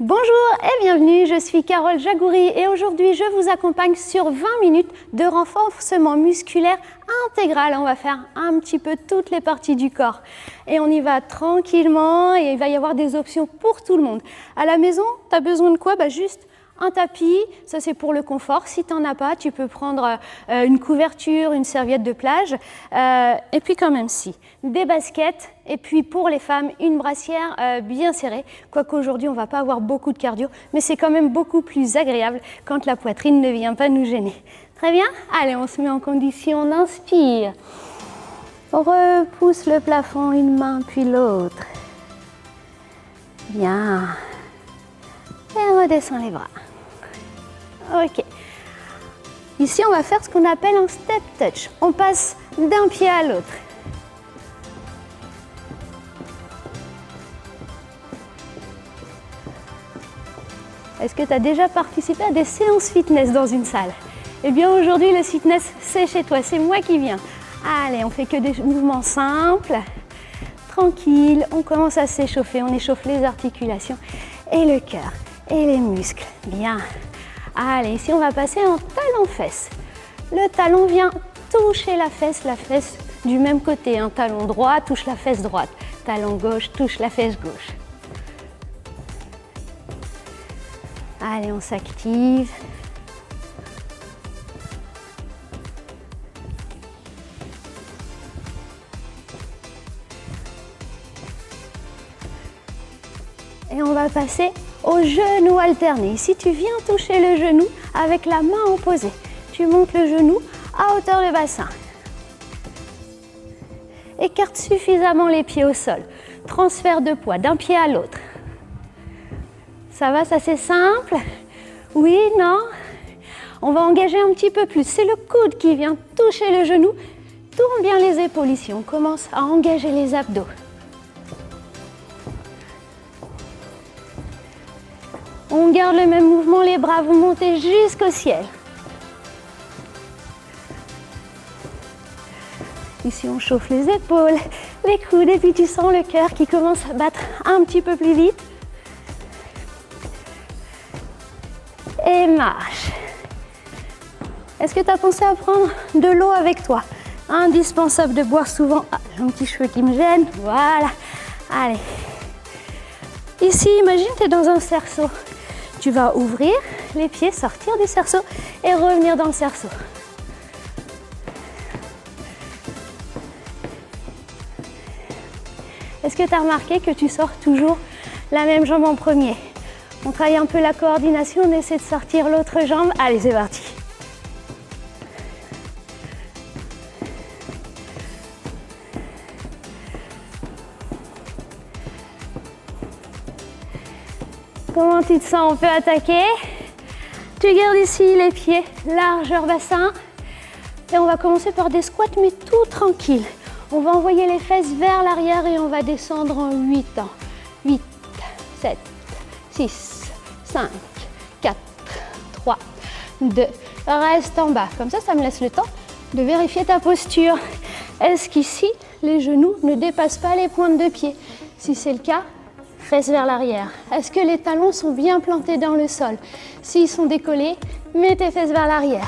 Bonjour et bienvenue, je suis Carole Jagoury et aujourd'hui je vous accompagne sur 20 minutes de renforcement musculaire intégral. On va faire un petit peu toutes les parties du corps et on y va tranquillement et il va y avoir des options pour tout le monde. À la maison, tu as besoin de quoi? Juste un tapis, ça c'est pour le confort. Si tu n'en as pas, tu peux prendre une couverture, une serviette de plage. Et puis quand même si, des baskets. Et puis pour les femmes, une brassière bien serrée. Quoique aujourd'hui, on ne va pas avoir beaucoup de cardio, mais c'est quand même beaucoup plus agréable quand la poitrine ne vient pas nous gêner. Très bien? Allez, on se met en condition, on inspire. On repousse le plafond, une main puis l'autre. Bien. Et on redescend les bras. Ok. Ici, on va faire ce qu'on appelle un step touch. On passe d'un pied à l'autre. Est-ce que tu as déjà participé à des séances fitness dans une salle? Eh bien, aujourd'hui, le fitness, c'est chez toi, c'est moi qui viens. Allez, on fait que des mouvements simples, tranquilles. On commence à s'échauffer, on échauffe les articulations et le cœur et les muscles. Bien. Allez, ici on va passer en talon-fesse. Le talon vient toucher la fesse du même côté. Un talon droit touche la fesse droite. Talon gauche touche la fesse gauche. Allez, on s'active. Et on va passer au genou alterné. Ici, tu viens toucher le genou avec la main opposée. Tu montes le genou à hauteur de bassin. Écarte suffisamment les pieds au sol. Transfert de poids d'un pied à l'autre. Ça va, ça c'est simple? Oui, non? On va engager un petit peu plus. C'est le coude qui vient toucher le genou. Tourne bien les épaules ici. On commence à engager les abdos. On garde le même mouvement, les bras, vous montez jusqu'au ciel. Ici, on chauffe les épaules, les coudes, et puis tu sens le cœur qui commence à battre un petit peu plus vite. Et marche. Est-ce que tu as pensé à prendre de l'eau avec toi? Indispensable de boire souvent. Ah, j'ai un petit cheveu qui me gêne. Voilà. Allez. Ici, imagine tu es dans un cerceau. Tu vas ouvrir les pieds, sortir du cerceau et revenir dans le cerceau. Est-ce que tu as remarqué que tu sors toujours la même jambe en premier? On travaille un peu la coordination, on essaie de sortir l'autre jambe. Allez, c'est parti. Comment tu te sens? On peut attaquer. Tu gardes ici les pieds, largeur bassin. Et on va commencer par des squats, mais tout tranquille. On va envoyer les fesses vers l'arrière et on va descendre en 8 temps. 8, 7, 6, 5, 4, 3, 2. Reste en bas. Comme ça, ça me laisse le temps de vérifier ta posture. Est-ce qu'ici, les genoux ne dépassent pas les pointes de pied? Si c'est le cas, fesses vers l'arrière. Est-ce que les talons sont bien plantés dans le sol? S'ils sont décollés, mets tes fesses vers l'arrière.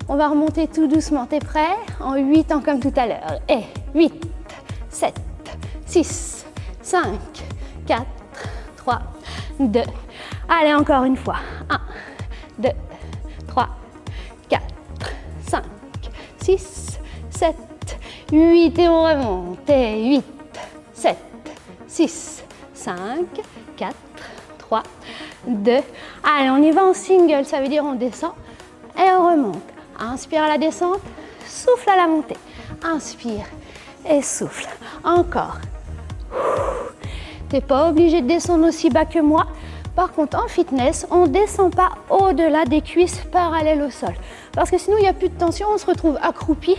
On va remonter tout doucement. T'es prêt? En 8 temps comme tout à l'heure. Et 8, 7, 6, 5, 4, 3, 2. Allez, encore une fois. 1, 2, 3, 4, 5, 6, 7, 8. Et on remonte. Et 8, 7, 6, 5, 4, 3, 2. Allez, on y va en single, ça veut dire on descend et on remonte. Inspire à la descente, souffle à la montée. Inspire et souffle. Encore. Tu n'es pas obligé de descendre aussi bas que moi. Par contre, en fitness, on ne descend pas au-delà des cuisses parallèles au sol. Parce que sinon, il n'y a plus de tension, on se retrouve accroupi.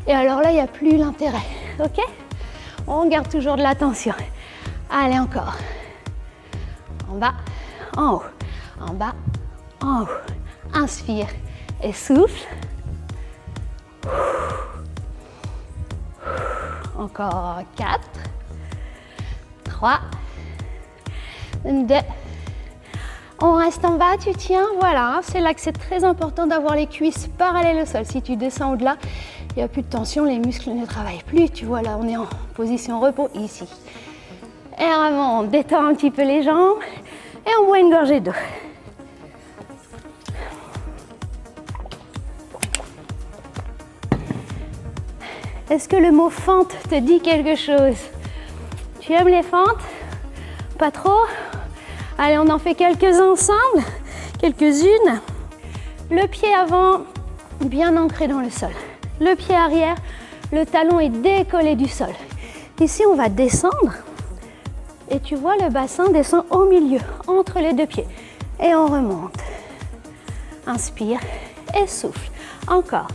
Et alors là, il n'y a plus l'intérêt. Ok? On garde toujours de la tension. Allez, encore. En bas, en haut. En bas, en haut. Inspire et souffle. Encore 4, 3, 2, On reste en bas, tu tiens, voilà. C'est là que c'est très important d'avoir les cuisses parallèles au sol. Si tu descends au-delà, il n'y a plus de tension, les muscles ne travaillent plus. Tu vois, là, on est en position repos, ici. Et vraiment, on détend un petit peu les jambes et on boit une gorgée d'eau. Est-ce que le mot fente te dit quelque chose? Tu aimes les fentes? Pas trop? Allez, on en fait quelques-uns ensemble, quelques-unes. Le pied avant, bien ancré dans le sol. Le pied arrière, le talon est décollé du sol. Ici, on va descendre. Et tu vois, le bassin descend au milieu, entre les deux pieds. Et on remonte. Inspire et souffle. Encore.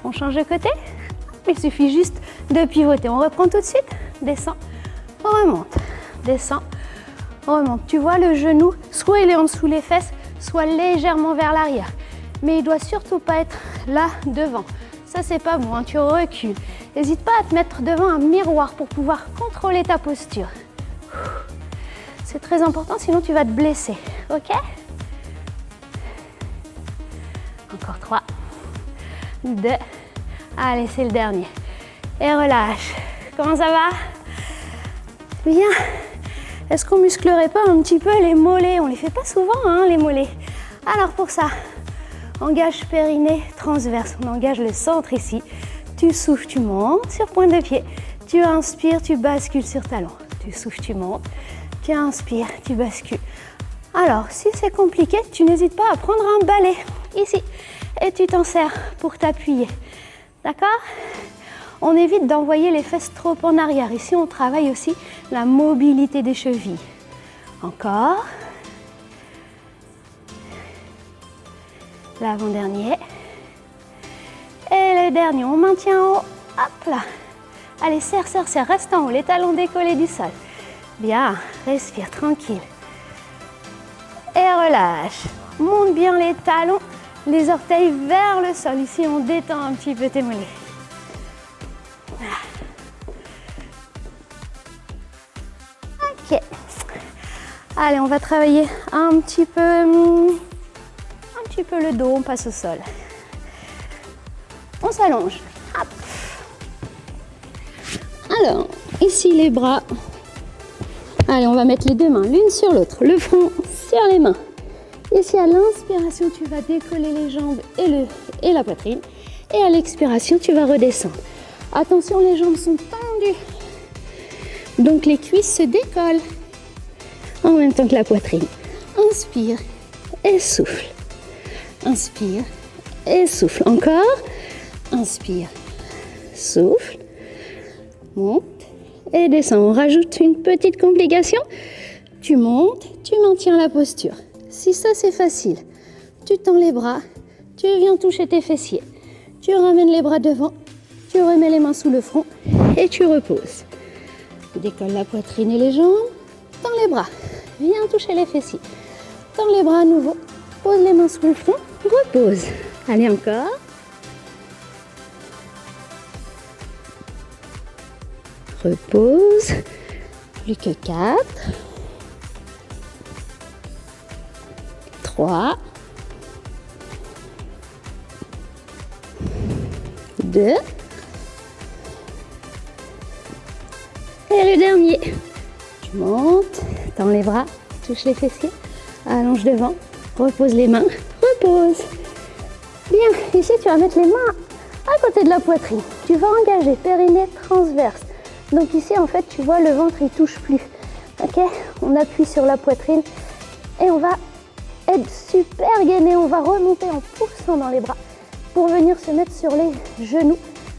On change de côté. Il suffit juste de pivoter. On reprend tout de suite. Descend, on remonte. Descend, on remonte. Tu vois, le genou, soit il est en dessous les fesses, soit légèrement vers l'arrière. Mais il doit surtout pas être là devant. Ça, c'est pas bon, hein. Tu recules. N'hésite pas à te mettre devant un miroir pour pouvoir contrôler ta posture. C'est très important, sinon tu vas te blesser. Ok? Encore 3, 2. Allez, c'est le dernier. Et relâche. Comment ça va? Bien. Est-ce qu'on musclerait pas un petit peu les mollets? On les fait pas souvent, hein, les mollets. Alors pour ça, engage périnée transverse. On engage le centre ici. Tu souffles, tu montes sur pointe de pied. Tu inspires, tu bascules sur talon. Tu souffles, tu montes. Tu inspires, tu bascules. Alors, si c'est compliqué, tu n'hésites pas à prendre un balai ici. Et tu t'en sers pour t'appuyer. D'accord? On évite d'envoyer les fesses trop en arrière. Ici, on travaille aussi la mobilité des chevilles. Encore. L'avant-dernier. Et le dernier, on maintient en haut. Hop là. Allez, serre, serre, serre. Reste en haut, les talons décollés du sol. Bien, respire tranquille. Et relâche. Monte bien les talons. Les orteils vers le sol. Ici, on détend un petit peu tes mollets. Ok. Allez, on va travailler un petit peu le dos. On passe au sol. On s'allonge. Hop. Alors, ici les bras. Allez, on va mettre les deux mains l'une sur l'autre. Le front sur les mains. Ici, à l'inspiration, tu vas décoller les jambes et la poitrine. Et à l'expiration, tu vas redescendre. Attention, les jambes sont tendues. Donc, les cuisses se décollent en même temps que la poitrine. Inspire et souffle. Inspire et souffle. Encore. Inspire, souffle. Monte et descend. On rajoute une petite complication. Tu montes, tu maintiens la posture. Si ça c'est facile, tu tends les bras, tu viens toucher tes fessiers, tu ramènes les bras devant, tu remets les mains sous le front et tu reposes. Décolle la poitrine et les jambes, tends les bras, viens toucher les fessiers, tends les bras à nouveau, pose les mains sous le front, repose. Allez encore. Repose. Plus que 4. 3, 2, et le dernier. Tu montes, tends les bras, touche les fessiers, allonge devant, repose les mains, repose. Bien, ici tu vas mettre les mains à côté de la poitrine. Tu vas engager périnée transverse. Donc ici en fait tu vois le ventre il touche plus. Ok, on appuie sur la poitrine et on va être super gainé, on va remonter en poussant dans les bras pour venir se mettre sur les genoux.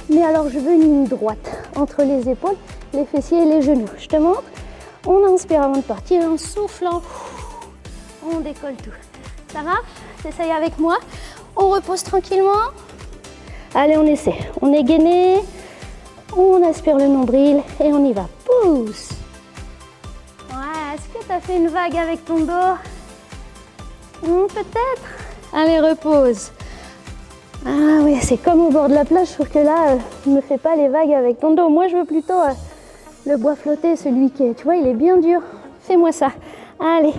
Mais alors je veux une ligne droite entre les épaules, les fessiers et les genoux. Je te montre. On inspire avant de partir, en soufflant, on décolle tout. Ça marche? Essaye avec moi. On repose tranquillement. Allez, on essaie. On est gainé. On aspire le nombril et on y va. Pousse. Ouais, est-ce que tu as fait une vague avec ton dos? Peut-être. Allez, repose. Ah oui, c'est comme au bord de la plage, sauf que là, ne fais pas les vagues avec ton dos. Moi, je veux plutôt le bois flotté, celui qui est, tu vois, il est bien dur. Fais-moi ça. Allez,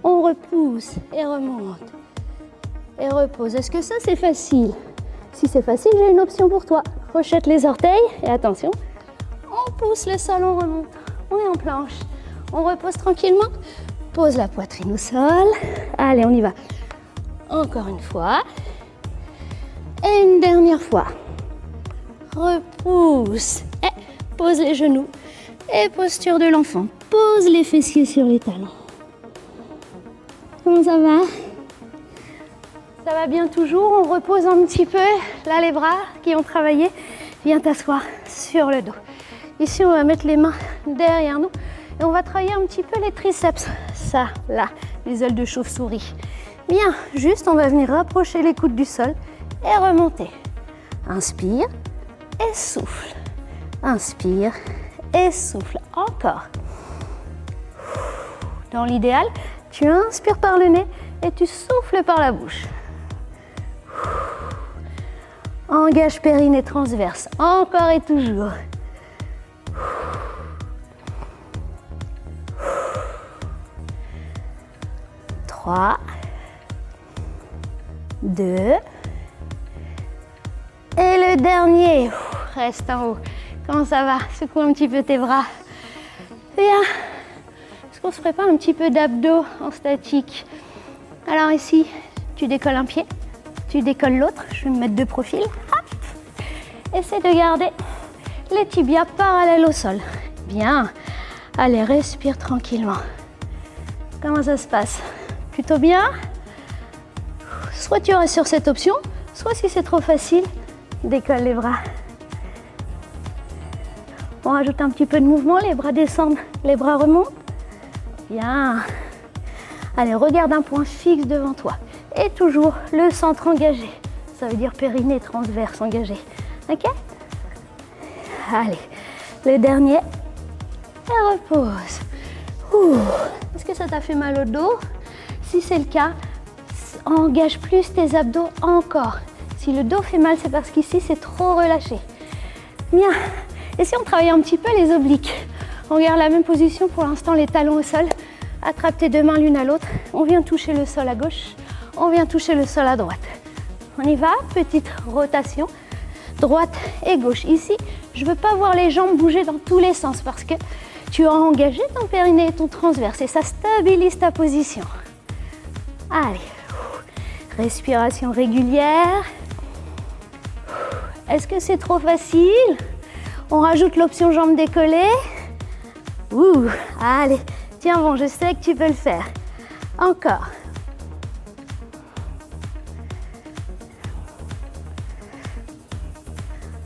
on repousse et remonte. Et repose. Est-ce que ça, c'est facile? Si c'est facile, j'ai une option pour toi. Crochette les orteils et attention, on pousse le sol, on remonte. On est en planche. On repose tranquillement. Pose la poitrine au sol. Allez, on y va. Encore une fois. Et une dernière fois. Repousse. Et pose les genoux. Et posture de l'enfant. Pose les fessiers sur les talons. Comment ça va? Ça va bien toujours. On repose un petit peu. Là, les bras qui ont travaillé. Viens t'asseoir sur le dos. Ici, on va mettre les mains derrière nous. Et on va travailler un petit peu les triceps. Ça, là, les ailes de chauve-souris. Bien, juste, on va venir rapprocher les coudes du sol et remonter. Inspire et souffle. Inspire et souffle. Encore. Dans l'idéal, tu inspires par le nez et tu souffles par la bouche. Engage périnée transverse. Encore et toujours. 3, 2, et le dernier. Reste en haut. Comment ça va? Secoue un petit peu tes bras. Bien. Est-ce qu'on se ferait pas un petit peu d'abdos en statique? Alors ici, tu décolles un pied, tu décolles l'autre. Je vais me mettre de profil. Hop. Essaie de garder les tibias parallèles au sol. Bien. Allez, respire tranquillement. Comment ça se passe? Plutôt bien. Soit tu restes sur cette option, soit si c'est trop facile, décolle les bras. On rajoute un petit peu de mouvement, les bras descendent, les bras remontent. Bien. Allez, regarde un point fixe devant toi. Et toujours le centre engagé. Ça veut dire périnée transverse engagé. Ok? Allez, le dernier. Et repose. Est-ce que ça t'a fait mal au dos? Si c'est le cas, engage plus tes abdos encore. Si le dos fait mal, c'est parce qu'ici, c'est trop relâché. Bien. Et si on travaille un petit peu les obliques? On garde la même position pour l'instant, les talons au sol. Attrape tes deux mains l'une à l'autre. On vient toucher le sol à gauche. On vient toucher le sol à droite. On y va. Petite rotation. Droite et gauche. Ici, je ne veux pas voir les jambes bouger dans tous les sens parce que tu as engagé ton périnée et ton transverse et ça stabilise ta position. Allez. Respiration régulière. Est-ce que c'est trop facile? On rajoute l'option jambes décollées. Allez, tiens bon, je sais que tu peux le faire. Encore.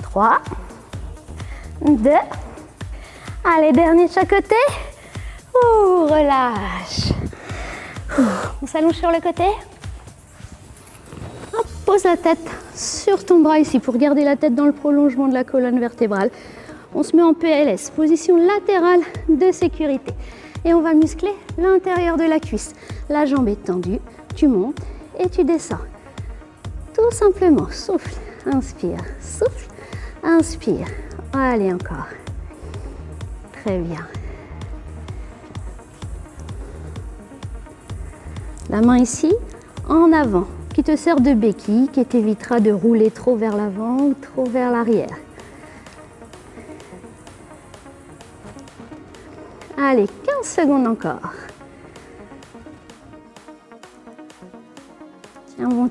Trois, 2. Allez, dernier de chaque côté. Relâche. On s'allonge sur le côté. Hop, pose la tête sur ton bras ici pour garder la tête dans le prolongement de la colonne vertébrale. On se met en PLS, position latérale de sécurité. Et on va muscler l'intérieur de la cuisse. La jambe est tendue, tu montes et tu descends. Tout simplement, souffle, inspire, souffle, inspire. Allez, encore. Très bien. La main ici, en avant, qui te sert de béquille, qui t'évitera de rouler trop vers l'avant ou trop vers l'arrière. Allez, 15 secondes encore.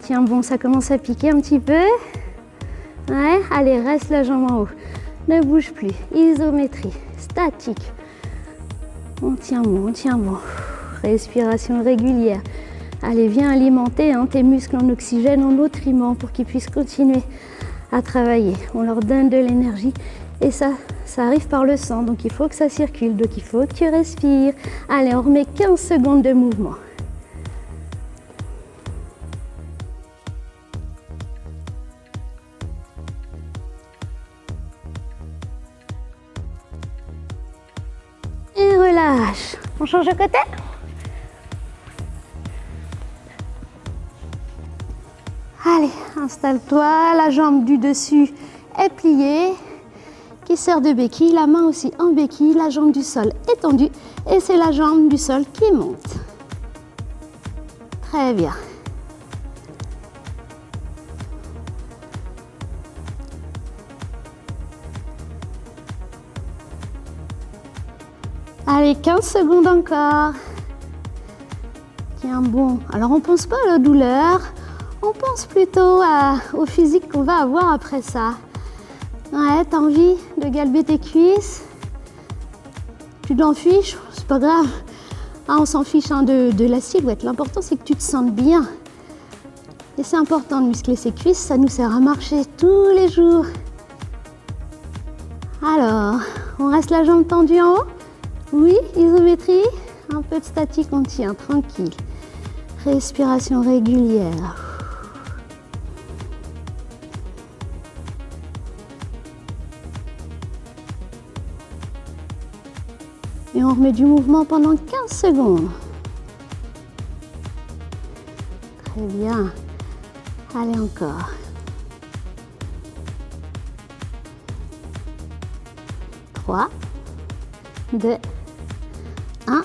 Tiens bon, ça commence à piquer un petit peu. Ouais, allez, reste la jambe en haut. Ne bouge plus. Isométrie, statique. On tient bon, on tient bon. Respiration régulière. Allez, viens alimenter tes muscles en oxygène, en nutriments pour qu'ils puissent continuer à travailler. On leur donne de l'énergie et ça arrive par le sang, donc il faut que ça circule, donc il faut que tu respires. Allez, on remet 15 secondes de mouvement. Et relâche. On change de côté? Allez, installe-toi, la jambe du dessus est pliée, qui sert de béquille, la main aussi en béquille, la jambe du sol est tendue et c'est la jambe du sol qui monte. Très bien. Allez, 15 secondes encore. Tiens bon. Alors on pense pas à la douleur, on pense plutôt au physique qu'on va avoir après ça. Ouais, t'as envie de galber tes cuisses? Tu t'en fiches? C'est pas grave. Ah, on s'en fiche hein, de la silhouette. L'important c'est que tu te sentes bien. Et c'est important de muscler ses cuisses, ça nous sert à marcher tous les jours. Alors, on reste la jambe tendue en haut? Oui, isométrie, un peu de statique, on tient, tranquille. Respiration régulière. Et on remet du mouvement pendant 15 secondes. Très bien. Allez encore. 3, 2, 1,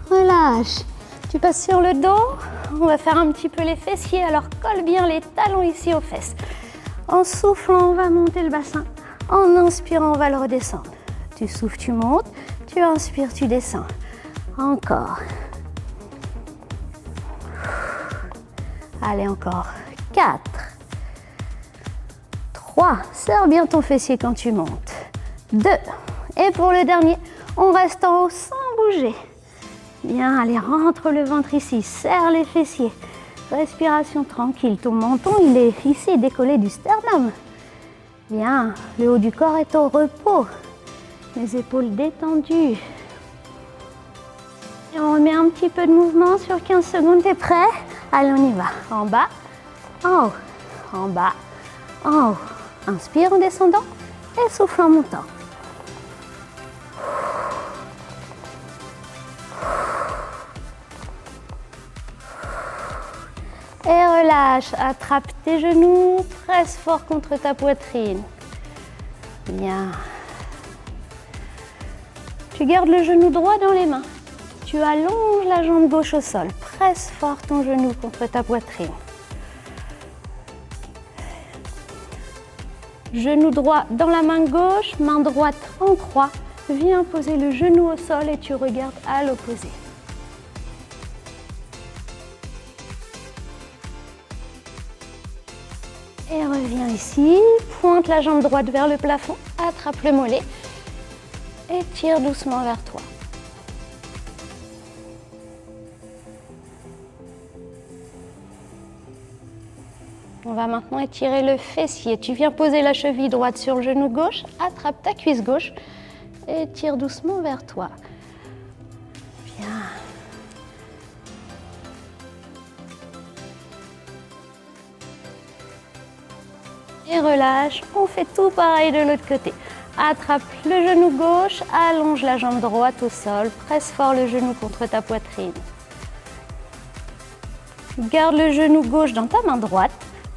relâche. Tu passes sur le dos, on va faire un petit peu les fessiers, alors colle bien les talons ici aux fesses. En soufflant, on va monter le bassin. En inspirant, on va le redescendre. Tu souffles, tu montes, tu inspires, tu descends. Encore. Allez, encore. 4, 3, serre bien ton fessier quand tu montes. 2, et pour le dernier, on reste en haut sans bouger. Bien, allez, rentre le ventre ici, serre les fessiers. Respiration tranquille, ton menton, il est ici, décollé du sternum. Bien, le haut du corps est au repos. Les épaules détendues. Et on remet un petit peu de mouvement sur 15 secondes, t'es prêt? Allez, on y va. En bas, en haut, en bas, en haut. Inspire en descendant et souffle en montant. Et relâche, attrape tes genoux, presse fort contre ta poitrine. Bien. Tu gardes le genou droit dans les mains. Tu allonges la jambe gauche au sol. Presse fort ton genou contre ta poitrine. Genou droit dans la main gauche, main droite en croix. Viens poser le genou au sol et tu regardes à l'opposé. Et reviens ici, pointe la jambe droite vers le plafond, attrape le mollet et tire doucement vers toi. On va maintenant étirer le fessier. Tu viens poser la cheville droite sur le genou gauche, attrape ta cuisse gauche et tire doucement vers toi. Bien. Et relâche, on fait tout pareil de l'autre côté. Attrape le genou gauche, allonge la jambe droite au sol, presse fort le genou contre ta poitrine. Garde le genou gauche dans ta main droite,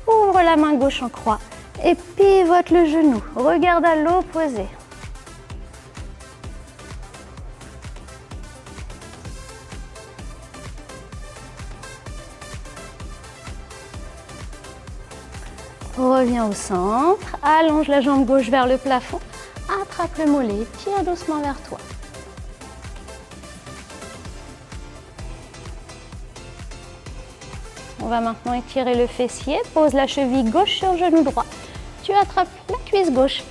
ouvre la main gauche en croix et pivote le genou. Regarde à l'opposé. Reviens au centre, allonge la jambe gauche vers le plafond, attrape le mollet, tire doucement vers toi. On va maintenant étirer le fessier, pose la cheville gauche sur le genou droit. Tu attrapes la cuisse gauche.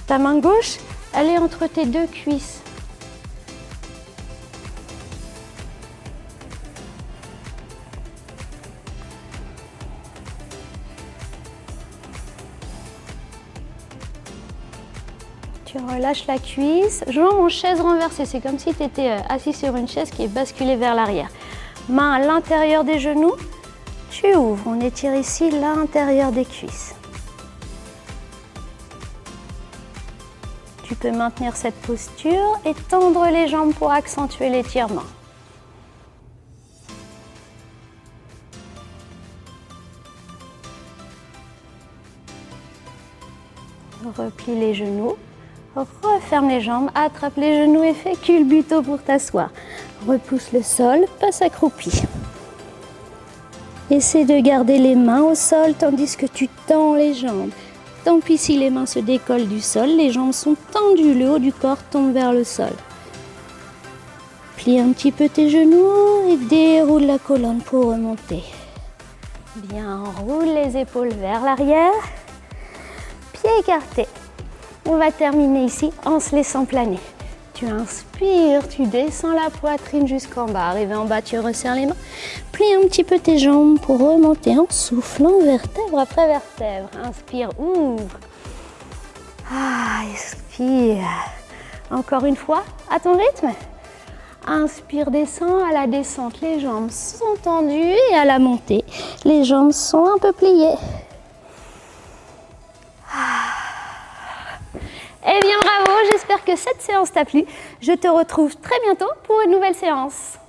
Ta main gauche, elle est entre tes deux cuisses. Tu relâches la cuisse, jambes en chaise renversée. C'est comme si tu étais assis sur une chaise qui est basculée vers l'arrière. Main à l'intérieur des genoux, tu ouvres. On étire ici l'intérieur des cuisses. Tu peux maintenir cette posture et tendre les jambes pour accentuer l'étirement. Replie les genoux. Referme les jambes, attrape les genoux et fais culbuto pour t'asseoir. Repousse le sol, passe accroupi. Essaie de garder les mains au sol tandis que tu tends les jambes. Tant pis si les mains se décollent du sol, les jambes sont tendues, le haut du corps tombe vers le sol. Plie un petit peu tes genoux et déroule la colonne pour remonter. Bien, enroule les épaules vers l'arrière. Pieds écartés. On va terminer ici en se laissant planer. Tu inspires, tu descends la poitrine jusqu'en bas. Arrivé en bas, tu resserres les mains. Plie un petit peu tes jambes pour remonter en soufflant vertèbre après vertèbre. Inspire, ouvre. Expire. Encore une fois, à ton rythme. Inspire, descends. À la descente, les jambes sont tendues. Et à la montée, les jambes sont un peu pliées. Eh bien bravo, j'espère que cette séance t'a plu. Je te retrouve très bientôt pour une nouvelle séance.